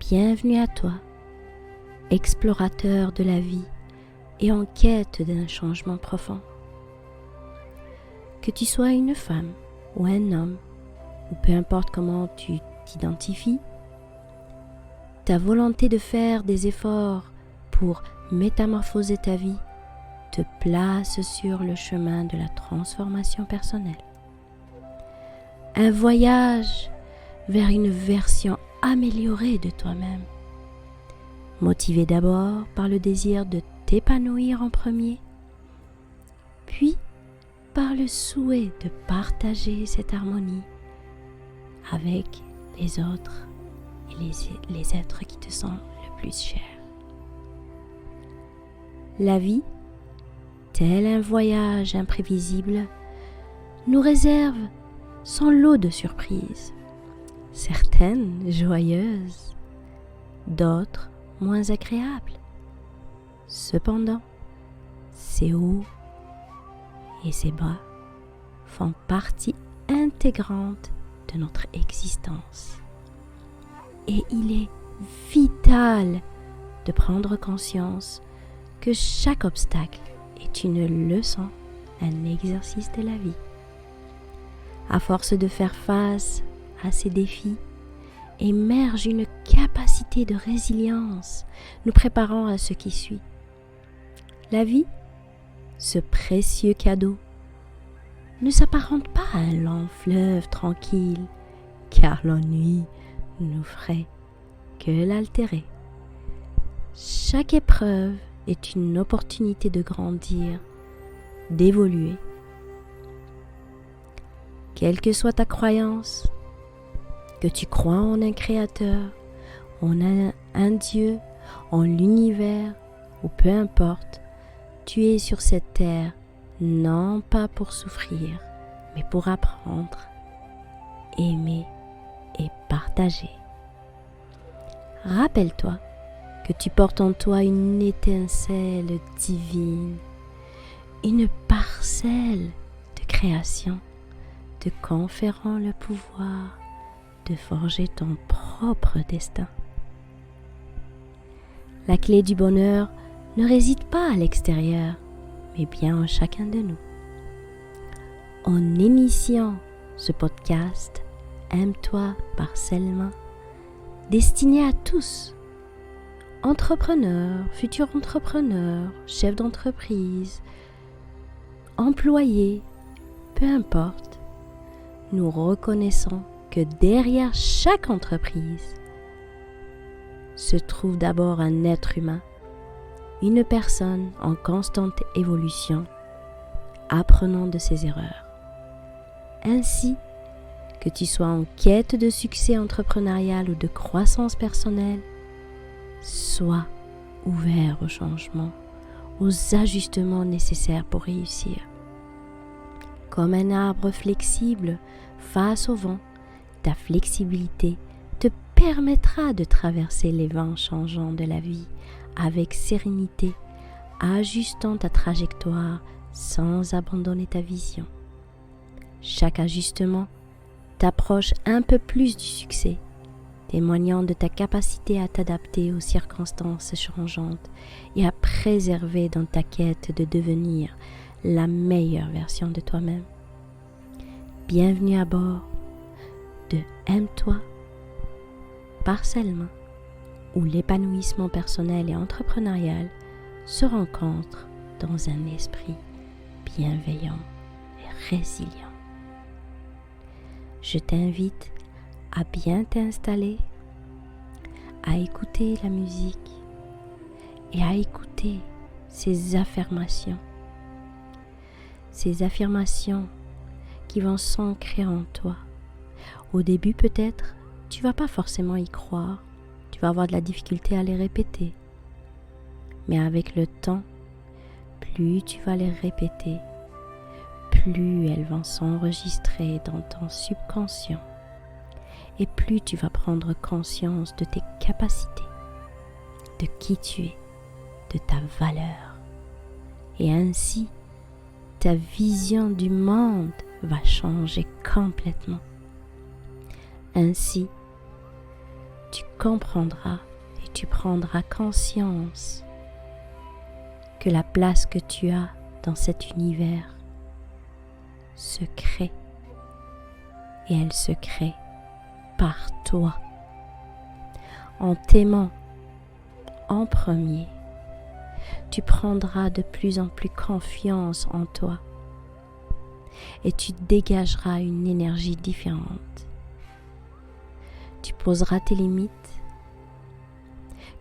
Bienvenue à toi, explorateur de la vie et en quête d'un changement profond. Que tu sois une femme ou un homme, ou peu importe comment tu t'identifies, ta volonté de faire des efforts pour métamorphoser ta vie te place sur le chemin de la transformation personnelle. Un voyage vers une version améliorée de toi-même, motivé d'abord par le désir de t'épanouir en premier, puis par le souhait de partager cette harmonie avec les autres et les êtres qui te sont le plus chers. La vie, tel un voyage imprévisible, nous réserve son lot de surprises, certaines joyeuses, d'autres moins agréables. Cependant, ces hauts et ces bas font partie intégrante de notre existence. Et il est vital de prendre conscience que chaque obstacle est une leçon, un exercice de la vie. À force de faire face à ces défis, émerge une capacité de résilience, nous préparant à ce qui suit. La vie, ce précieux cadeau, ne s'apparente pas à un long fleuve tranquille, car l'ennui nous ferait que l'altérer. Chaque épreuve est une opportunité de grandir, d'évoluer. Quelle que soit ta croyance, que tu crois en un créateur, en un Dieu, en l'univers, ou peu importe, tu es sur cette terre non pas pour souffrir, mais pour apprendre, aimer et partager. Rappelle-toi que tu portes en toi une étincelle divine, une parcelle de création, te conférant le pouvoir de forger ton propre destin. La clé du bonheur ne réside pas à l'extérieur, mais bien en chacun de nous. En initiant ce podcast, Aime-toi partiellement, destiné à tous, entrepreneurs, futurs entrepreneurs, chefs d'entreprise, employés, peu importe, nous reconnaissons que derrière chaque entreprise se trouve d'abord un être humain, une personne en constante évolution, apprenant de ses erreurs. Ainsi, que tu sois en quête de succès entrepreneurial ou de croissance personnelle, sois ouvert au changement, aux ajustements nécessaires pour réussir. Comme un arbre flexible face au vent, ta flexibilité te permettra de traverser les vents changeants de la vie avec sérénité, ajustant ta trajectoire sans abandonner ta vision. Chaque ajustement t'approche un peu plus du succès, témoignant de ta capacité à t'adapter aux circonstances changeantes et à préserver dans ta quête de devenir la meilleure version de toi-même. Bienvenue à bord de Aime-toi partiellement, où l'épanouissement personnel et entrepreneurial se rencontrent dans un esprit bienveillant et résilient. Je t'invite à bien t'installer, à écouter la musique et à écouter ces affirmations. Ces affirmations qui vont s'ancrer en toi. Au début peut-être, tu vas pas forcément y croire, tu vas avoir de la difficulté à les répéter. Mais avec le temps, plus tu vas les répéter, plus elles vont s'enregistrer dans ton subconscient et plus tu vas prendre conscience de tes capacités, de qui tu es, de ta valeur. Et ainsi, ta vision du monde va changer complètement. Ainsi, tu comprendras et tu prendras conscience que la place que tu as dans cet univers se crée et elle se crée par toi, en t'aimant en premier. Tu prendras de plus en plus confiance en toi et tu dégageras une énergie différente. Tu poseras tes limites,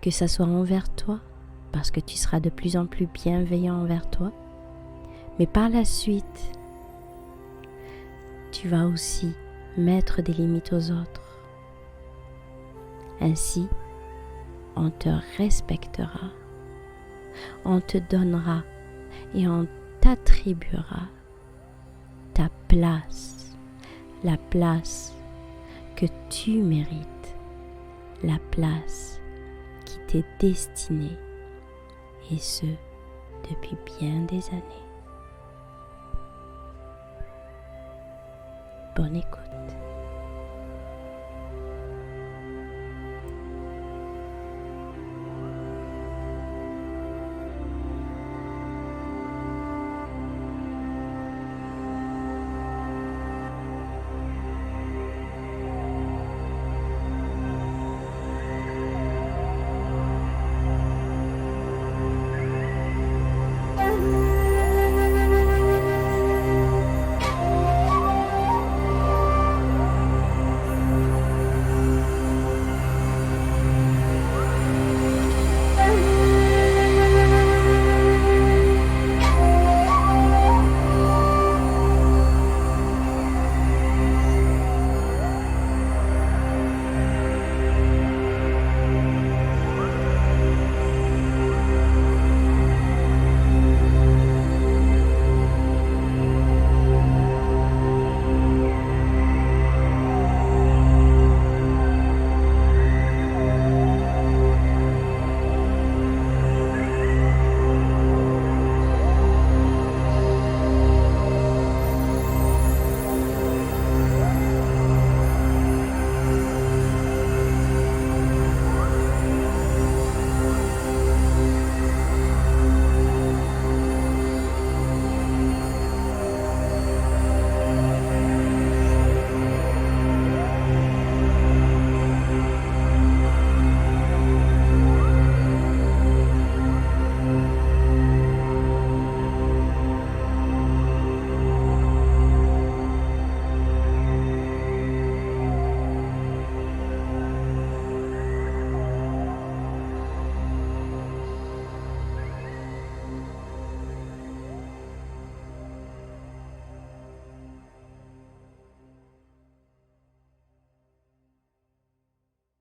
que ça soit envers toi, parce que tu seras de plus en plus bienveillant envers toi, mais par la suite, tu vas aussi mettre des limites aux autres. Ainsi, on te respectera, on te donnera et on t'attribuera ta place, la place que tu mérites, la place qui t'est destinée, et ce, depuis bien des années. Bonne écoute.